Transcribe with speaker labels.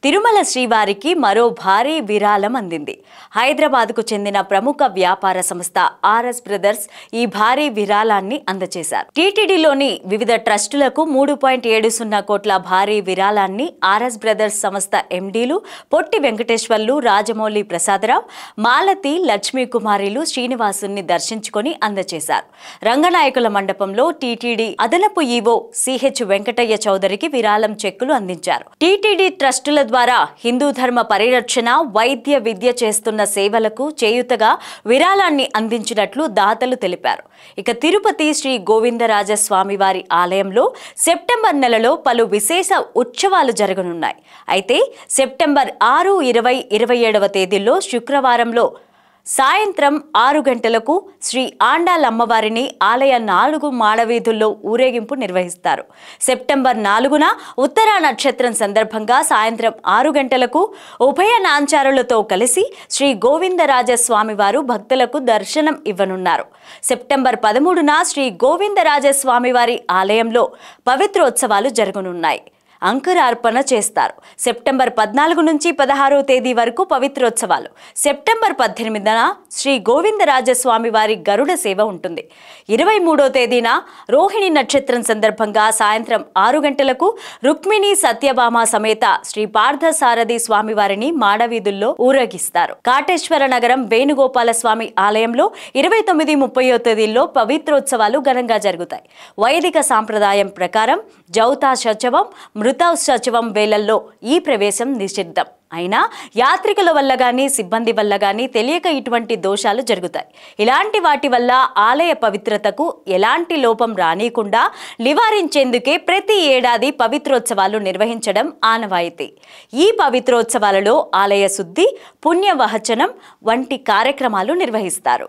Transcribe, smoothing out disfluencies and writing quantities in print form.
Speaker 1: తిరుమల శ్రీవారికి మరో భారీ విరాళం అందింది. హైదరాబాద్కు చెందిన ప్రముఖ వ్యాపార సంస్థ ఆర్ఎస్ బ్రదర్స్ ఈ భారీ విరాళాన్ని అందజేశారు. టీటీడీలోని వివిధ ట్రస్టులకు 3.70 కోట్ల భారీ విరాళాన్ని ఆర్ఎస్ బ్రదర్స్ సంస్థ ఎండీలు పొట్టి వెంకటేశ్వర్లు, రాజమౌళి ప్రసాదరావు, మాలతి, లక్ష్మీ కుమారిలు శ్రీనివాసుని దర్శించుకొని అందజేశారు. రంగనాయకుల మండపంలో టీటీడీ అదనపు ఈవో సిహెచ్ వెంకటయ్య చౌదరికి విరాళం చెక్కులు అందించారు. టీటీడీ ట్రస్టుల ద్వారా హిందూ ధర్మ పరిరక్షణ, వైద్య విద్య చేస్తున్న సేవలకు చేయూతగా విరాళాన్ని అందించినట్లు దాతలు తెలిపారు. ఇక తిరుపతి శ్రీ గోవిందరాజస్వామివారి ఆలయంలో సెప్టెంబర్ నెలలో పలు విశేష ఉత్సవాలు జరగనున్నాయి. అయితే సెప్టెంబర్ 6, 20, 27వ తేదీల్లో శుక్రవారంలో సాయంత్రం 6 గంటలకు శ్రీ ఆండాలమ్మవారిని ఆలయ 4 మాడవీధుల్లో ఊరేగింపు నిర్వహిస్తారు. సెప్టెంబర్ 4న ఉత్తరా నక్షత్రం సందర్భంగా సాయంత్రం 6 గంటలకు ఉభయ నాంచారులతో కలిసి శ్రీ గోవిందరాజస్వామివారు భక్తులకు దర్శనం ఇవ్వనున్నారు. సెప్టెంబర్ 13న శ్రీ గోవిందరాజస్వామివారి ఆలయంలో పవిత్రోత్సవాలు జరగనున్నాయి. అంకురార్పణ చేస్తారు. సెప్టెంబర్ 14 నుంచి 16వ తేదీ వరకు పవిత్రోత్సవాలు. సెప్టెంబర్ 18న శ్రీ గోవిందరాజస్వామి వారి గరుడ సేవ ఉంటుంది. 23వ తేదీన రోహిణి నక్షత్రం సందర్భంగా సాయంత్రం 6 గంటలకు రుక్మిణి సత్యభామ సమేత శ్రీ పార్థసారథి స్వామివారిని మాడవీధుల్లో ఊరేగిస్తారు. కాటేశ్వర నగరం వేణుగోపాల స్వామి ఆలయంలో 29, 30వ తేదీల్లో పవిత్రోత్సవాలు ఘనంగా జరుగుతాయి. వైదిక సాంప్రదాయం ప్రకారం జౌతా శచవం, మృతోత్సవం వేళల్లో ఈ ప్రవేశం నిషిద్ధం. అయినా యాత్రికుల వల్ల గానీ, సిబ్బంది వల్ల గానీ తెలియక ఇటువంటి దోషాలు జరుగుతాయి. ఇలాంటి వాటి వల్ల ఆలయ పవిత్రతకు ఎలాంటి లోపం రానియకుండా నివారించేందుకే ప్రతి ఏడాది పవిత్రోత్సవాలు నిర్వహించడం ఆనవాయితీ. ఈ పవిత్రోత్సవాలలో ఆలయ శుద్ధి, పుణ్యవహచనం వంటి కార్యక్రమాలు నిర్వహిస్తారు.